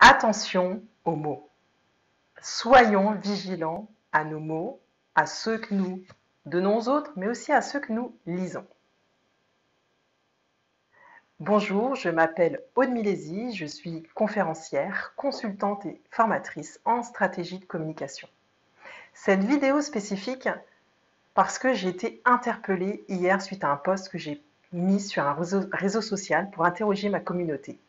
Attention aux mots. Soyons vigilants à nos mots, à ceux que nous donnons aux autres, mais aussi à ceux que nous lisons. Bonjour, je m'appelle Aude Milesi, je suis conférencière, consultante et formatrice en stratégie de communication. Cette vidéo spécifique parce que j'ai été interpellée hier suite à un post que j'ai mis sur un réseau social pour interroger ma communauté.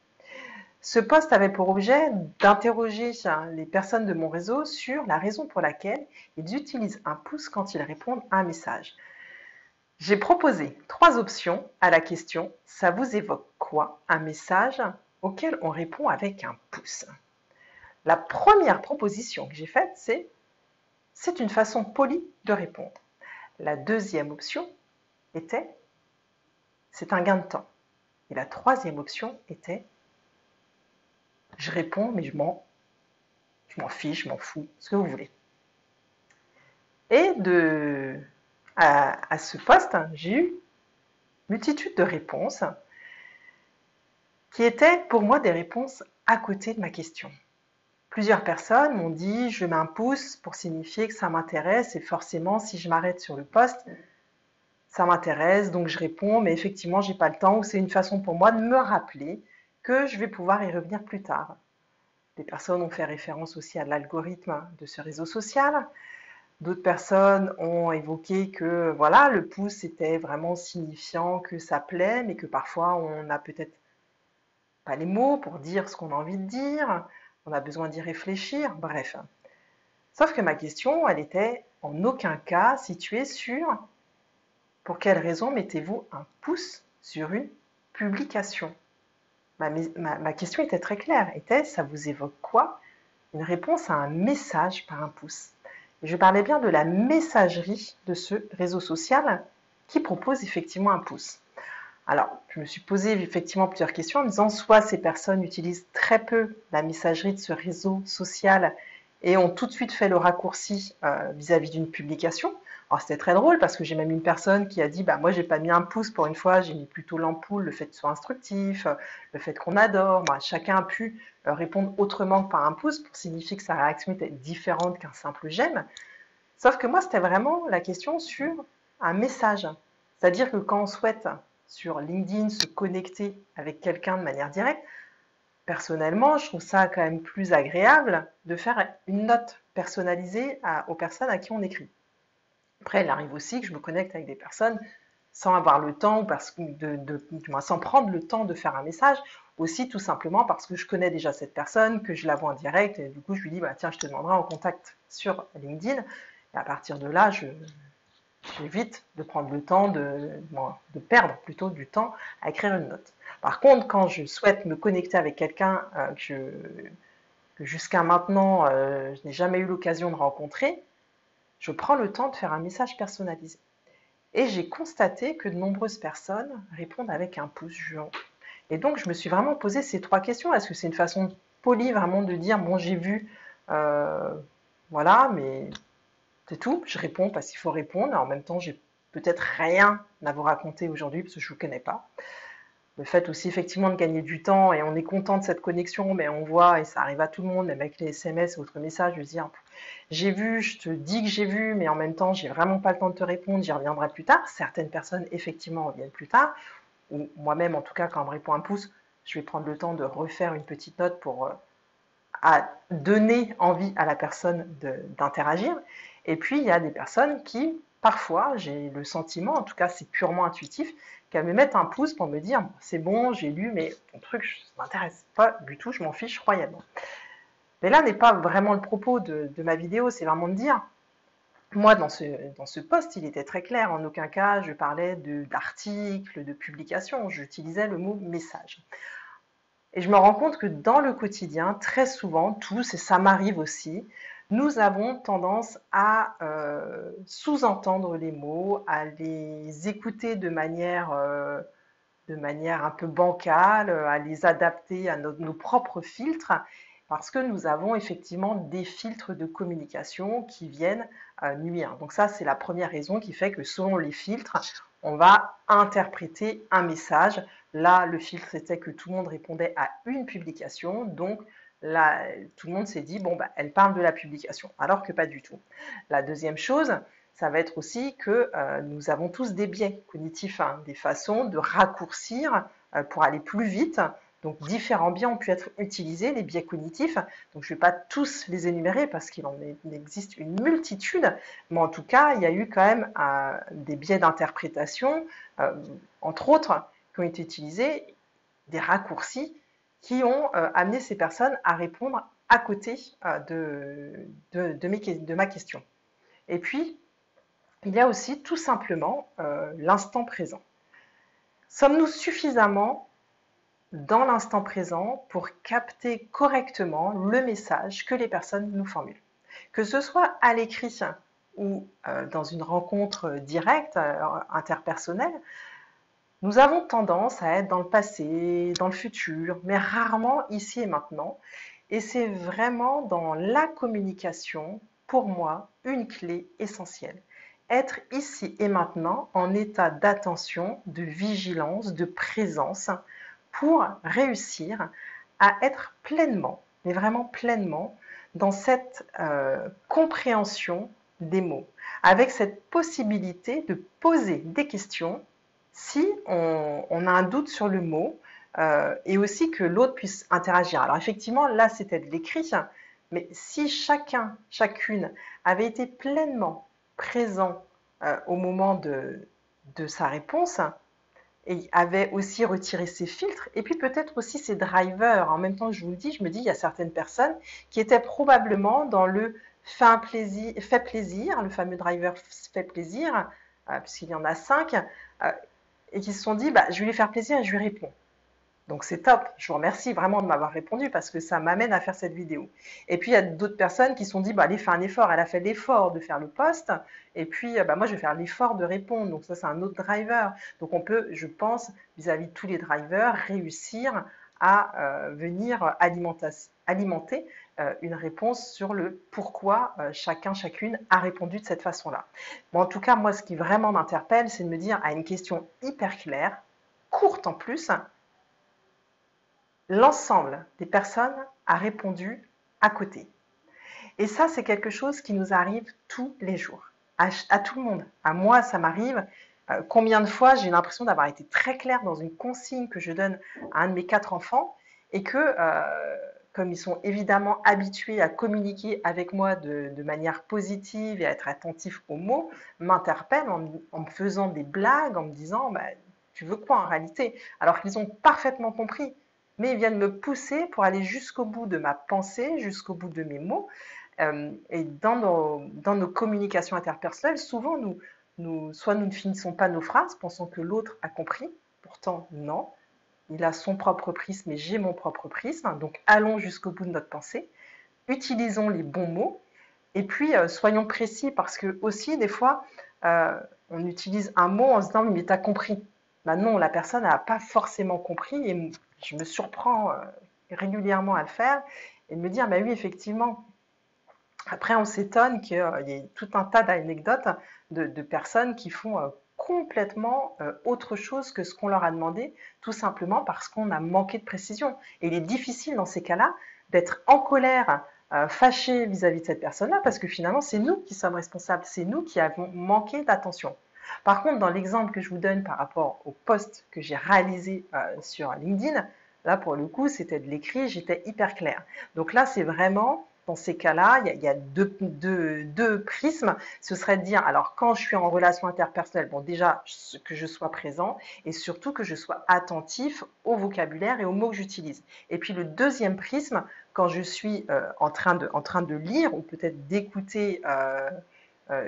Ce post avait pour objet d'interroger les personnes de mon réseau sur la raison pour laquelle ils utilisent un pouce quand ils répondent à un message. J'ai proposé 3 options à la question « Ça vous évoque quoi un message auquel on répond avec un pouce ?» La première proposition que j'ai faite, c'est une façon polie de répondre. La deuxième option était c'est un gain de temps. Et la troisième option était je réponds, mais je m'en fiche, je m'en fous, ce que vous voulez. Et à ce poste, j'ai eu multitude de réponses qui étaient pour moi des réponses à côté de ma question. Plusieurs personnes m'ont dit je mets un pouce pour signifier que ça m'intéresse et forcément si je m'arrête sur le poste, ça m'intéresse donc je réponds mais effectivement j'ai pas le temps ou c'est une façon pour moi de me rappeler que je vais pouvoir y revenir plus tard. Des personnes ont fait référence aussi à l'algorithme de ce réseau social. D'autres personnes ont évoqué que voilà, le pouce était vraiment signifiant que ça plaît, mais que parfois on n'a peut-être pas les mots pour dire ce qu'on a envie de dire, on a besoin d'y réfléchir, bref. Sauf que ma question, elle était en aucun cas située sur pour quelle raison mettez-vous un pouce sur une publication. Ma question était très claire, ça vous évoque quoi? Une réponse à un message par un pouce. Et je parlais bien de la messagerie de ce réseau social qui propose effectivement un pouce. Alors, je me suis posé effectivement plusieurs questions en me disant soit ces personnes utilisent très peu la messagerie de ce réseau social et ont tout de suite fait le raccourci vis-à-vis d'une publication. Alors c'était très drôle parce que j'ai même une personne qui a dit bah moi j'ai pas mis un pouce pour une fois, j'ai mis plutôt l'ampoule, le fait que ce soit instructif, le fait qu'on adore. Bah, chacun a pu répondre autrement que par un pouce pour signifier que sa réaction était différente qu'un simple j'aime. Sauf que moi c'était vraiment la question sur un message. C'est-à-dire que quand on souhaite sur LinkedIn se connecter avec quelqu'un de manière directe, personnellement, je trouve ça quand même plus agréable de faire une note personnalisée aux personnes à qui on écrit. Après, il arrive aussi que je me connecte avec des personnes sans avoir le temps, du moins sans prendre le temps de faire un message, aussi tout simplement parce que je connais déjà cette personne, que je la vois en direct, et du coup je lui dis, bah, tiens, je te demanderai en contact sur LinkedIn, et à partir de là, j'évite de prendre le temps, de perdre plutôt du temps à écrire une note. Par contre, quand je souhaite me connecter avec quelqu'un que jusqu'à maintenant je n'ai jamais eu l'occasion de rencontrer, je prends le temps de faire un message personnalisé. Et j'ai constaté que de nombreuses personnes répondent avec un pouce juin. Et donc, je me suis vraiment posé ces 3 questions. Est-ce que c'est une façon polie vraiment de dire, bon, j'ai vu, voilà, mais c'est tout, je réponds parce qu'il faut répondre. En même temps, j'ai peut-être rien à vous raconter aujourd'hui parce que je ne vous connais pas. Le fait aussi effectivement de gagner du temps et on est content de cette connexion, mais on voit, et ça arrive à tout le monde, même avec les SMS et autres messages, de se dire j'ai vu, je te dis que j'ai vu, mais en même temps, j'ai vraiment pas le temps de te répondre, j'y reviendrai plus tard. Certaines personnes, effectivement, reviennent plus tard. Ou moi-même, en tout cas, quand on me répond un pouce, je vais prendre le temps de refaire une petite note pour donner envie à la personne d'interagir. Et puis, il y a des personnes qui, parfois, j'ai le sentiment, en tout cas, c'est purement intuitif, qu'elles me mettent un pouce pour me dire c'est bon, j'ai lu, mais ton truc, ça m'intéresse pas du tout, je m'en fiche royalement. Mais là n'est pas vraiment le propos de ma vidéo, c'est vraiment de dire, moi dans ce post, il était très clair, en aucun cas je parlais d'articles, de publications, j'utilisais le mot message. Et je me rends compte que dans le quotidien, très souvent, tous, et ça m'arrive aussi, nous avons tendance à sous-entendre les mots, à les écouter de manière un peu bancale, à les adapter à nos propres filtres, parce que nous avons effectivement des filtres de communication qui viennent nuire. Donc ça, c'est la première raison qui fait que selon les filtres, on va interpréter un message. Là, le filtre était que tout le monde répondait à une publication, donc Là, tout le monde s'est dit, bon, bah, elle parle de la publication, alors que pas du tout. La deuxième chose, ça va être aussi que nous avons tous des biais cognitifs, hein, des façons de raccourcir pour aller plus vite. Donc, différents biais ont pu être utilisés, les biais cognitifs. Donc, je ne vais pas tous les énumérer parce qu'il en existe une multitude, mais en tout cas, il y a eu quand même des biais d'interprétation, euh, entre autres, qui ont été utilisés, des raccourcis qui ont amené ces personnes à répondre à côté de ma question. Et puis, il y a aussi tout simplement l'instant présent. Sommes-nous suffisamment dans l'instant présent pour capter correctement le message que les personnes nous formulent? Que ce soit à l'écrit ou dans une rencontre directe, interpersonnelle, nous avons tendance à être dans le passé, dans le futur, mais rarement ici et maintenant. Et c'est vraiment dans la communication, pour moi, une clé essentielle. Être ici et maintenant en état d'attention, de vigilance, de présence pour réussir à être pleinement, mais vraiment pleinement, dans cette compréhension des mots, avec cette possibilité de poser des questions si on a un doute sur le mot, et aussi que l'autre puisse interagir. Alors effectivement, là c'était de l'écrit, mais si chacun, chacune avait été pleinement présent au moment de sa réponse, et avait aussi retiré ses filtres, et puis peut-être aussi ses drivers. En même temps que je vous le dis, je me dis, il y a certaines personnes qui étaient probablement dans le fait plaisir, le fameux driver fait plaisir, puisqu'il y en a 5, et qui se sont dit, bah, je vais lui faire plaisir et je lui réponds. Donc c'est top, je vous remercie vraiment de m'avoir répondu parce que ça m'amène à faire cette vidéo. Et puis il y a d'autres personnes qui se sont dit, bah, allez, fais un effort, elle a fait l'effort de faire le post, et puis bah, moi je vais faire l'effort de répondre, donc ça c'est un autre driver. Donc on peut, je pense, vis-à-vis de tous les drivers, réussir à venir alimenter une réponse sur le pourquoi chacun, chacune a répondu de cette façon-là. Bon, en tout cas, moi ce qui vraiment m'interpelle, c'est de me dire à une question hyper claire, courte en plus, l'ensemble des personnes a répondu à côté. Et ça, c'est quelque chose qui nous arrive tous les jours, à tout le monde. À moi, ça m'arrive. Combien de fois j'ai l'impression d'avoir été très claire dans une consigne que je donne à un de mes 4 enfants et que, comme ils sont évidemment habitués à communiquer avec moi de manière positive et à être attentifs aux mots, m'interpellent en me faisant des blagues, en me disant bah, tu veux quoi en réalité? Alors qu'ils ont parfaitement compris, mais ils viennent me pousser pour aller jusqu'au bout de ma pensée, jusqu'au bout de mes mots. Et dans nos communications interpersonnelles, souvent, soit nous ne finissons pas nos phrases, pensant que l'autre a compris, pourtant non, il a son propre prisme et j'ai mon propre prisme, donc allons jusqu'au bout de notre pensée, utilisons les bons mots, et puis soyons précis, parce que aussi, des fois, on utilise un mot en se disant, mais t'as compris. Ben non, la personne n'a pas forcément compris, et je me surprends régulièrement à le faire, et de me dire, bah oui, effectivement, après, on s'étonne qu'il y ait tout un tas d'anecdotes de personnes qui font complètement autre chose que ce qu'on leur a demandé, tout simplement parce qu'on a manqué de précision. Et il est difficile dans ces cas-là d'être en colère, fâché vis-à-vis de cette personne-là, parce que finalement, c'est nous qui sommes responsables, c'est nous qui avons manqué d'attention. Par contre, dans l'exemple que je vous donne par rapport au post que j'ai réalisé sur LinkedIn, là, pour le coup, c'était de l'écrit, j'étais hyper claire. Donc là, c'est vraiment dans ces cas-là, il y a deux prismes. Ce serait de dire, alors quand je suis en relation interpersonnelle, bon déjà que je sois présent et surtout que je sois attentif au vocabulaire et aux mots que j'utilise. Et puis le deuxième prisme, quand je suis en train de lire ou peut-être d'écouter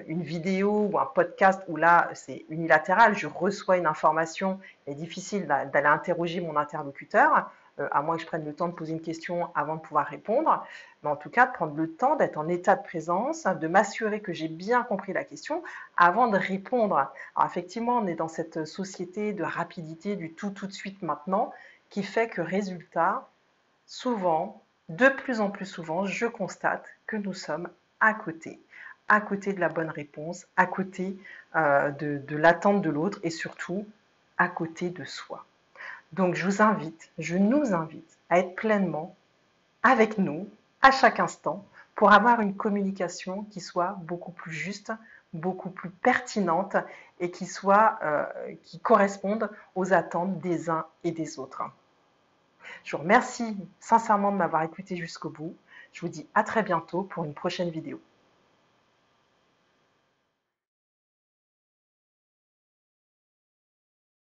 une vidéo ou un podcast où là c'est unilatéral, je reçois une information, il est difficile d'aller interroger mon interlocuteur, à moins que je prenne le temps de poser une question avant de pouvoir répondre, mais en tout cas de prendre le temps d'être en état de présence, de m'assurer que j'ai bien compris la question avant de répondre. Alors effectivement, on est dans cette société de rapidité, du tout de suite maintenant, qui fait que résultat, souvent, de plus en plus souvent, je constate que nous sommes à côté de la bonne réponse, à côté de l'attente de l'autre et surtout à côté de soi. Donc je nous invite à être pleinement avec nous à chaque instant pour avoir une communication qui soit beaucoup plus juste, beaucoup plus pertinente et qui corresponde aux attentes des uns et des autres. Je vous remercie sincèrement de m'avoir écouté jusqu'au bout. Je vous dis à très bientôt pour une prochaine vidéo.